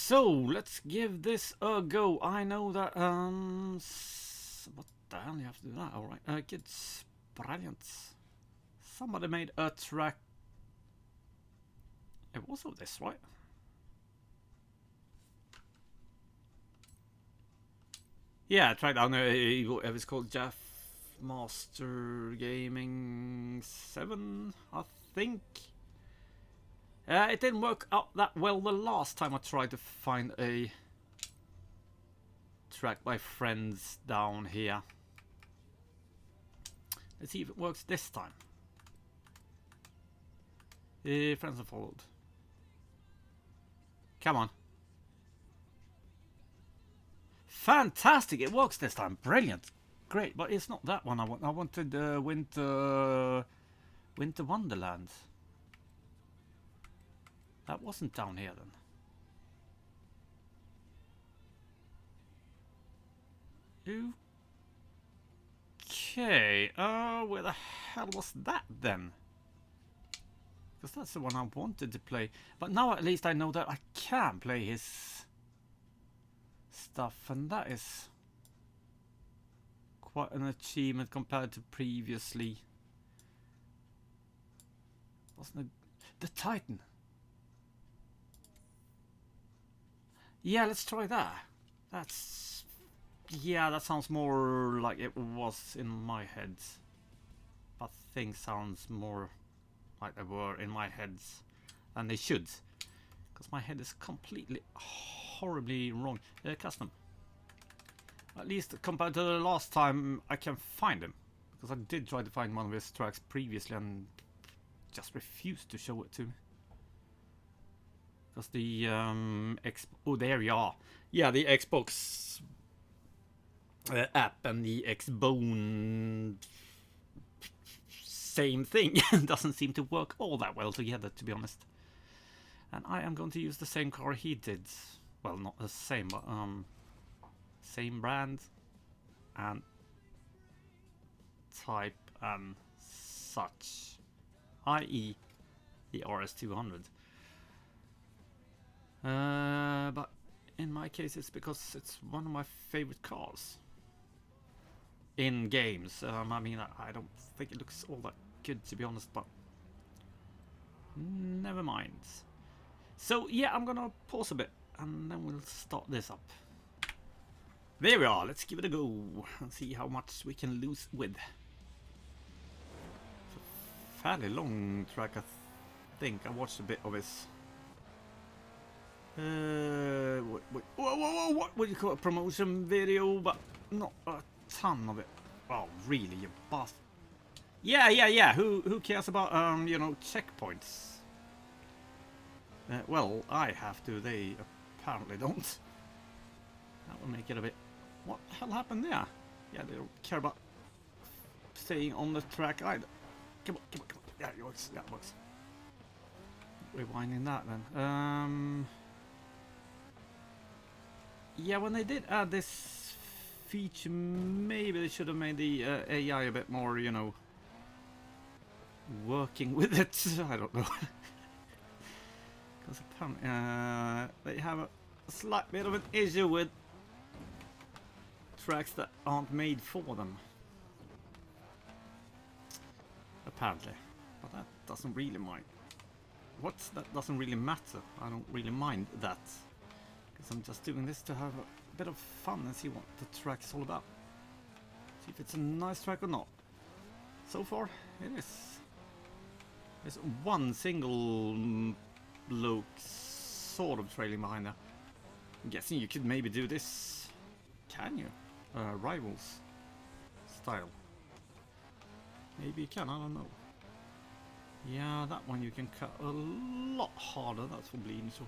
So let's give this a go. I know that what the hell you have to do that? All right, kids, brilliant. Somebody made a track. It was of this, right? Yeah, I tried down. It was called Jeff Master Gaming 7, I think. It didn't work out that well the last time I tried to find a track by friends down here. Let's see if it works this time. Friends are followed. Come on. Fantastic! It works this time. Brilliant. Great, but it's not that one I want. I wanted Winter Wonderland. That wasn't down here then. Okay, where the hell was that then? Because that's the one I wanted to play. But now at least I know that I can play his stuff, and that is quite an achievement compared to previously. Wasn't it the Titan? Yeah, let's try that. Yeah, that sounds more like it was in my head. But things sounds more like they were in my head than they should. Because my head is completely horribly wrong. Custom. At least compared to the last time I can find him. Because I did try to find one of his tracks previously and just refused to show it to me. Because the oh, there you are. Yeah, the Xbox app and the Xbone same thing doesn't seem to work all that well together, to be honest. And I am going to use the same car he did. Well, not the same, but same brand and type and such, i.e. the RS200. But in my case it's because it's one of my favorite cars in games. I mean, I don't think it looks all that good, to be honest, but never mind. So yeah, I'm gonna pause a bit and then we'll start this up. There we are, let's give it a go and see how much we can lose with. It's a fairly long track, I think. I watched a bit of his what would you call it? Promotion video, but not a ton of it. Oh, really, you bastard. Yeah. Who cares about, you know, checkpoints? Well, I have to. They apparently don't. That will make it a bit... What the hell happened there? Yeah, they don't care about staying on the track either. Come on. Yeah, it works. Yeah, it works. Rewinding that then. Yeah, when they did add this feature, maybe they should have made the AI a bit more, you know, working with it. I don't know. Because apparently they have a slight bit of an issue with tracks that aren't made for them. Apparently. But that doesn't really mind. That doesn't really matter. I don't really mind that. Because I'm just doing this to have a bit of fun and see what the track's all about. See if it's a nice track or not. So far, it is. There's one single bloke sort of trailing behind there. I'm guessing you could maybe do this. Can you? Rivals style. Maybe you can, I don't know. Yeah, that one you can cut a lot harder, that's for bleeding, so.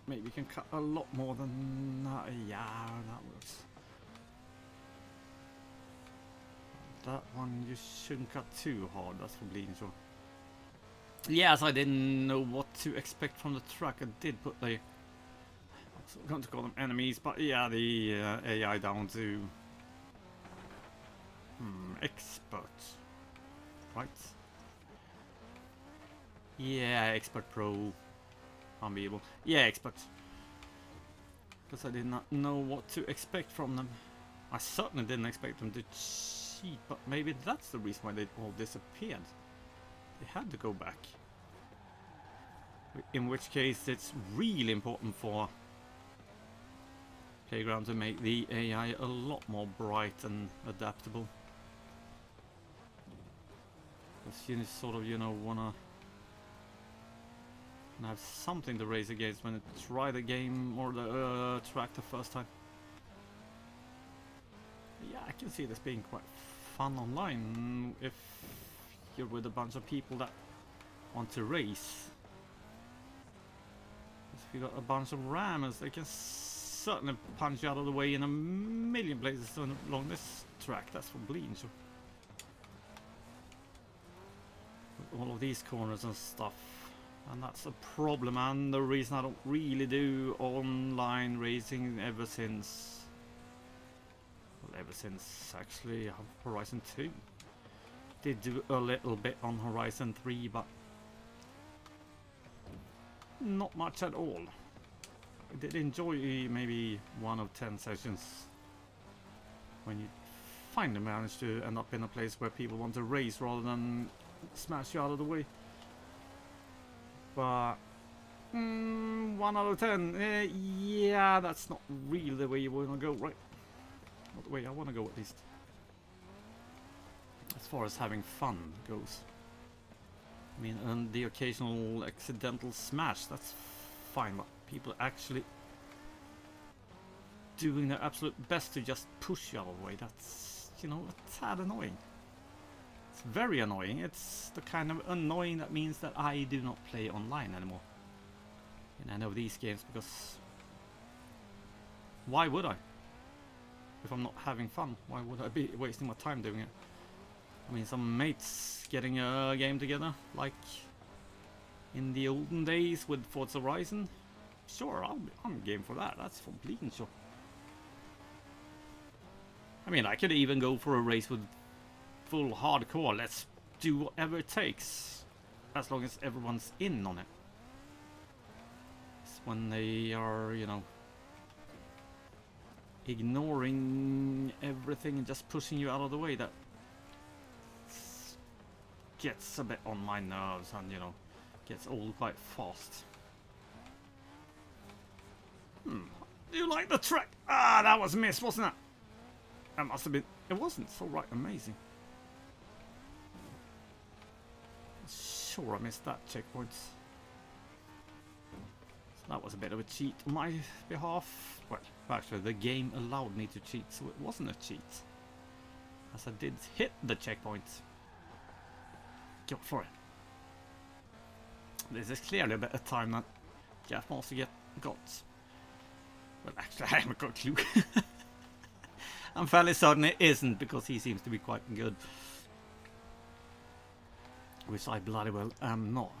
Maybe you can cut a lot more than that. Yeah, that works. That one you shouldn't cut too hard, that's for bleeding, so. Yes, I didn't know what to expect from the track. I did put the... I'm going to call them enemies, but yeah, the AI down to... expert. Right. Yeah, Expert Pro. Unbeatable. Yeah, Expert. Because I did not know what to expect from them. I certainly didn't expect them to cheat, but maybe that's the reason why they all disappeared. They had to go back. In which case it's really important for Playground to make the AI a lot more bright and adaptable. Because you sort of, you know, wanna have something to race against when you try the game or the track the first time. Yeah, I can see this being quite fun online if you're with a bunch of people that want to race. If you got a bunch of rammers, they can certainly punch you out of the way in a million places along this track. That's for bleeding, sure. With all of these corners and stuff. And that's a problem, and the reason I don't really do online racing ever since... Well, ever since actually Horizon 2. Did do a little bit on Horizon 3, but not much at all. I did enjoy maybe 1 of 10 sessions when you finally manage to end up in a place where people want to race rather than smash you out of the way. But 1 out of 10, yeah, that's not really the way you want to go, right? Not the way I want to go, at least. As far as having fun goes. I mean, and the occasional accidental smash, that's fine, but people actually doing their absolute best to just push you out of the way, that's, you know, a tad annoying. It's very annoying. It's the kind of annoying that means that I do not play online anymore in any of these games, because why would I? If I'm not having fun, why would I be wasting my time doing it? I mean, some mates getting a game together, like in the olden days with Forza Horizon. Sure, I'm game for that. That's for bleeding sure. I mean, I could even go for a race with full hardcore. Let's do whatever it takes, as long as everyone's in on it. It's when they are, you know, ignoring everything and just pushing you out of the way that gets a bit on my nerves and, you know, gets old quite fast. Do you like the track? Ah, that was a miss, wasn't it? That must have been... It wasn't so right amazing. Sure, I missed that checkpoint. So that was a bit of a cheat on my behalf. Well, actually, the game allowed me to cheat, so it wasn't a cheat. As I did hit the checkpoint. Go for it. This is clearly a better time than Jeff Master got. Well, actually, I haven't got a clue. I'm fairly certain it isn't, because he seems to be quite good. Which I bloody well am not.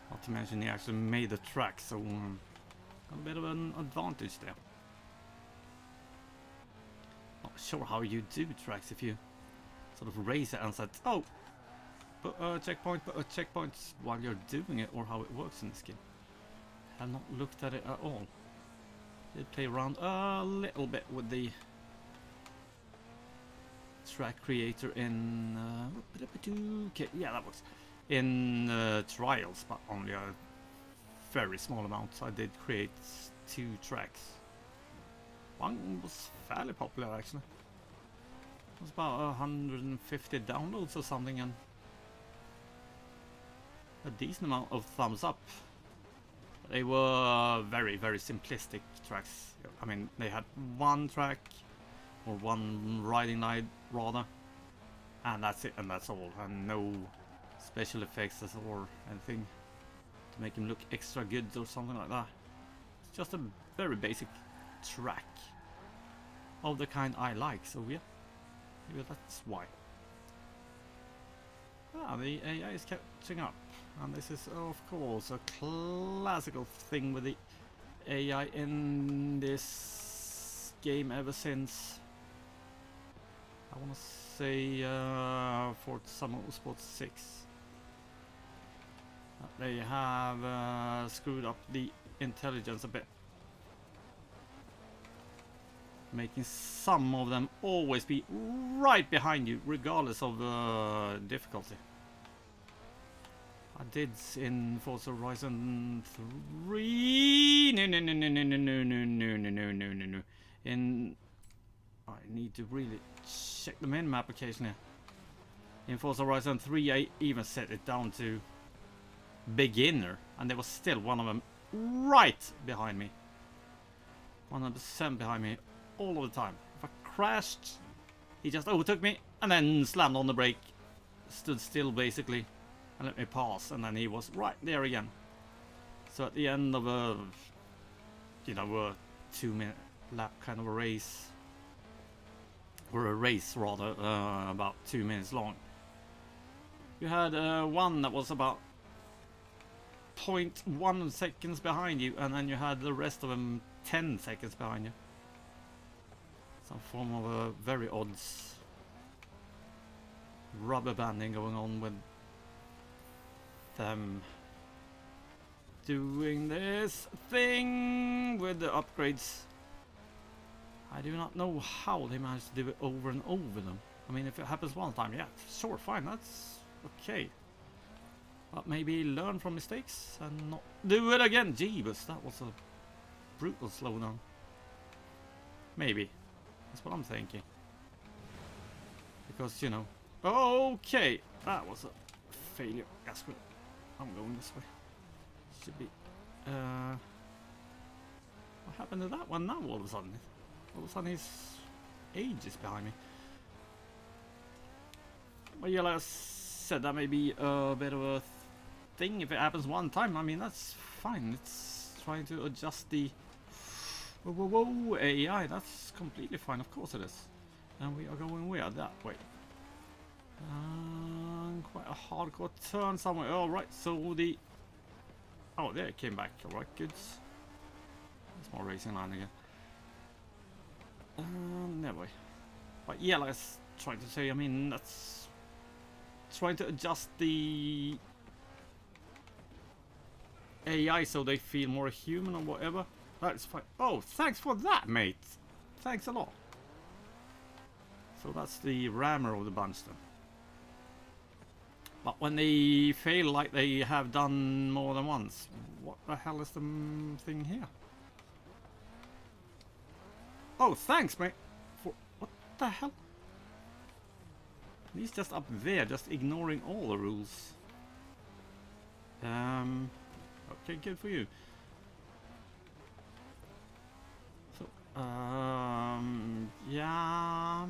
Not to mention he actually made the track, so got a bit of an advantage there. Not sure how you do tracks if you sort of raise it and said, oh, put a checkpoint while you're doing it, or how it works in this game. Have not looked at it at all. Did play around a little bit with the track creator in okay, yeah, that works, in trials, but only a very small amount. I did create 2 tracks. One was fairly popular actually. It was about 150 downloads or something, and a decent amount of thumbs up. They were very, very simplistic tracks. I mean, they had one track, or one riding night rather, and that's it, and that's all, and no special effects or anything to make him look extra good or something like that. It's just a very basic track of the kind I like, so yeah, maybe that's why. The AI is catching up, and this is of course a classical thing with the AI in this game ever since, I want to say, Forza Motorsport 6. They have screwed up the intelligence a bit, making some of them always be right behind you, regardless of difficulty. I did in Forza Horizon 3. No. I need to really check the min-map occasionally. In Forza Horizon 3, I even set it down to beginner, and there was still one of them right behind me. 100% behind me all of the time. If I crashed, he just overtook me and then slammed on the brake, stood still basically, and let me pass, and then he was right there again. So at the end of a 2-minute lap kind of a race, or a race rather, about 2 minutes long, you had one that was about 0.1 seconds behind you, and then you had the rest of them 10 seconds behind you. Some form of a very odd rubber banding going on with them doing this thing with the upgrades. I do not know how they managed to do it over and over them. I mean, if it happens one time, yeah, sure, fine, that's okay. But maybe learn from mistakes and not do it again. Jeebus, that was a brutal slowdown. Maybe. That's what I'm thinking. Because, you know... Okay, that was a failure. Yes, I'm going this way. Should be... What happened to that one now all of a sudden? All of a sudden he's ages behind me. But yeah, like I said, that may be a bit of a thing if it happens one time. I mean, that's fine. It's trying to adjust the AI. That's completely fine. Of course it is. And we are going where? That way. Quite a hardcore turn somewhere. All right. So the... Oh, there it came back. All right, good. There's more racing line again. Never. But yeah, like I was trying to say, I mean, that's trying to adjust the AI so they feel more human or whatever. That's fine. Oh, thanks for that, mate. Thanks a lot. So that's the rammer of the bunch then. But when they fail like they have done more than once, what the hell is the thing here? Oh, thanks, mate. For what the hell? He's just up there, just ignoring all the rules. Okay, good for you. So, yeah.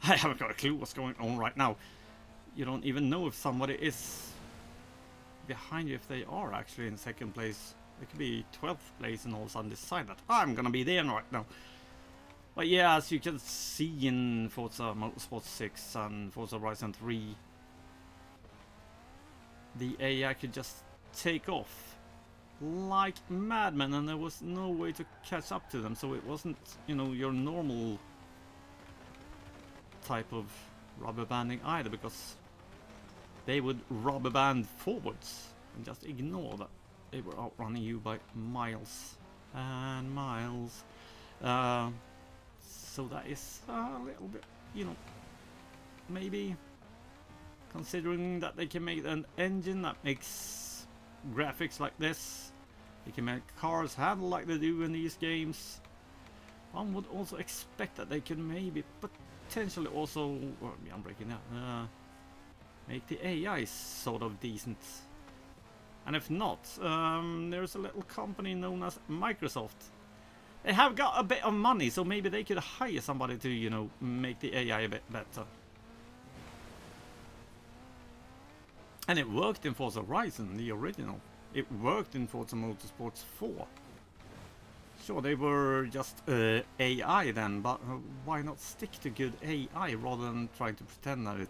I haven't got a clue what's going on right now. You don't even know if somebody is behind you, if they are actually in second place. It could be 12th place and all of a sudden decide that I'm gonna be there right now. But yeah, as you can see in Forza Motorsport 6 and Forza Horizon 3, the AI could just take off like madmen and there was no way to catch up to them. So it wasn't, you know, your normal type of rubber banding either, because they would rubber band forwards and just ignore that they were outrunning you by miles and miles. So that is a little bit, you know, maybe considering that they can make an engine that makes graphics like this, they can make cars handle like they do in these games, one would also expect that they can maybe potentially also, well, I'm breaking that, make the AI sort of decent. And if not, there's a little company known as Microsoft. They have got a bit of money, so maybe they could hire somebody to, you know, make the AI a bit better. And it worked in Forza Horizon, the original. It worked in Forza Motorsport 4. Sure, they were just AI then, but why not stick to good AI rather than trying to pretend that it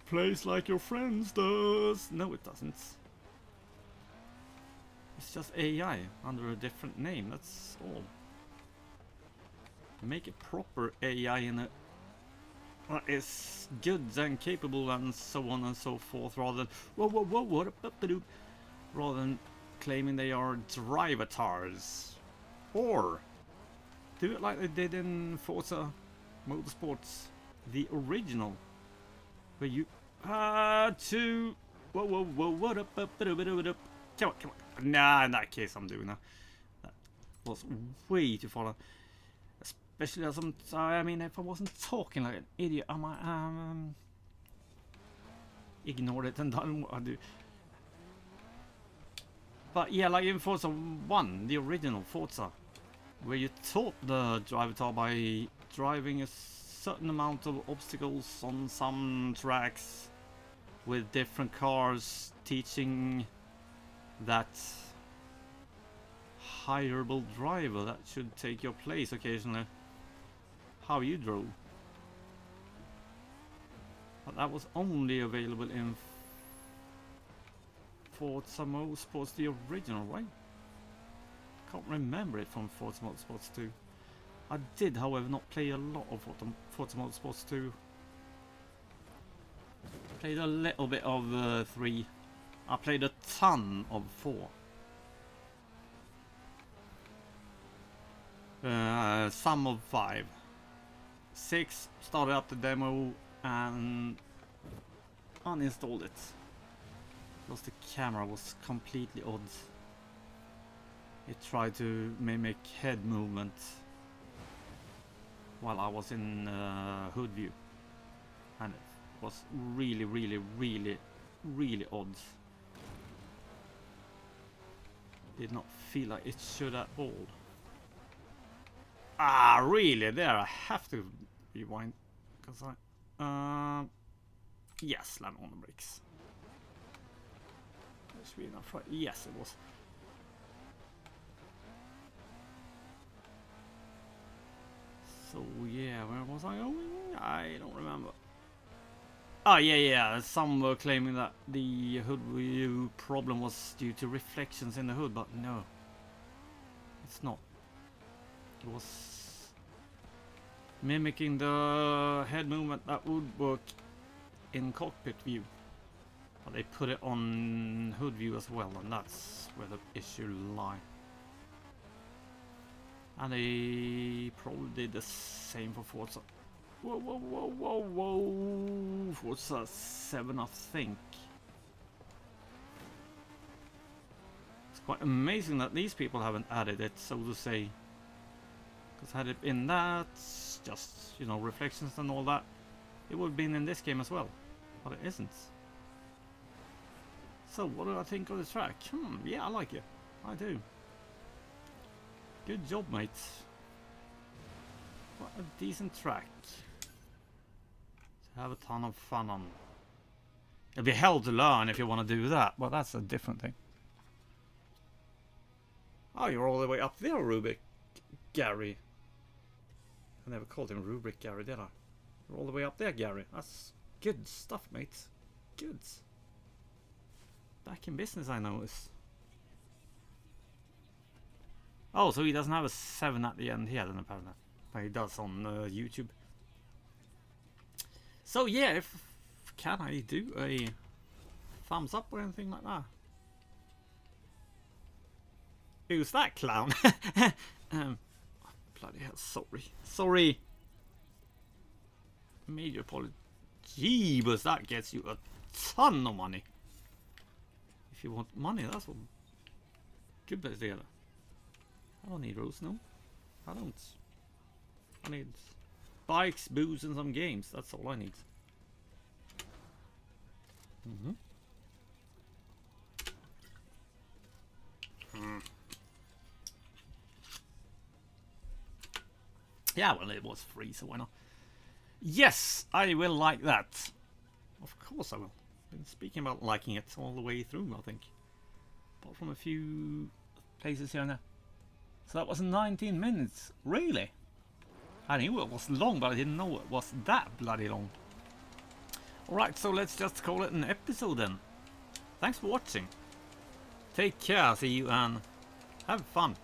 plays like your friends does? No, it doesn't. It's just AI under a different name, that's all. Make a proper AI in a is good and capable and so on and so forth, rather than rather than claiming they are drivatars, or do it like they did in Forza Motorsports, the original, where you to what up, come on. Nah, in that case I'm doing that. That was way too far. Especially as I mean, if I wasn't talking like an idiot, I might ignored it and done what I do. But yeah, like in Forza 1, the original Forza, where you taught the driver by driving a certain amount of obstacles on some tracks with different cars, teaching that hireable driver that should take your place occasionally how you drove. But that was only available in Forza Motorsports, the original, right? Can't remember it from Forza Motorsports 2. I did, however, not play a lot of Forza Motorsports 2. Played a little bit of 3. I played a ton of 4. Some of 5. 6, started up the demo and uninstalled it. Because the camera was completely odd. It tried to mimic head movement while I was in hood view. And it was really odd. Did not feel like it should at all. Ah, really? There, I have to rewind. Because yes, slam on the brakes. That should be enough, right? Yes, it was. So yeah, where was I going? I don't remember. Oh yeah. Some were claiming that the hood view problem was due to reflections in the hood, but no, it's not. It was mimicking the head movement that would work in cockpit view, but they put it on hood view as well, and that's where the issue lies. And they probably did the same for Forza. Whoa. Forza 7, I think. It's quite amazing that these people haven't added it, so to say. Because had it been that, just, you know, reflections and all that, it would have been in this game as well. But it isn't. So, what do I think of the track? Yeah, I like it. I do. Good job, mate. What a decent track to have a ton of fun on. It'll be hell to learn if you want to do that, but that's a different thing. Oh, you're all the way up there, Rubik Gary. I never called him Rubik Gary, did I? You're all the way up there, Gary. That's good stuff, mate. Good. Back in business, I notice. Oh, so he doesn't have a 7 at the end here then, apparently. But he does on YouTube. So yeah, can I do a thumbs up or anything like that? Who's that clown? Bloody hell, sorry. Major apology. Jeebus, that gets you a ton of money. If you want money, that's what good bit together. I don't need roads, no. I don't. I need bikes, booze, and some games. That's all I need. Yeah, well, it was free, so why not? Yes, I will like that. Of course I will. Been speaking about liking it all the way through, I think. Apart from a few places here and there. So that was 19 minutes. Really? I knew it was long, but I didn't know it was that bloody long. Alright, so let's just call it an episode then. Thanks for watching. Take care, see you, and have fun.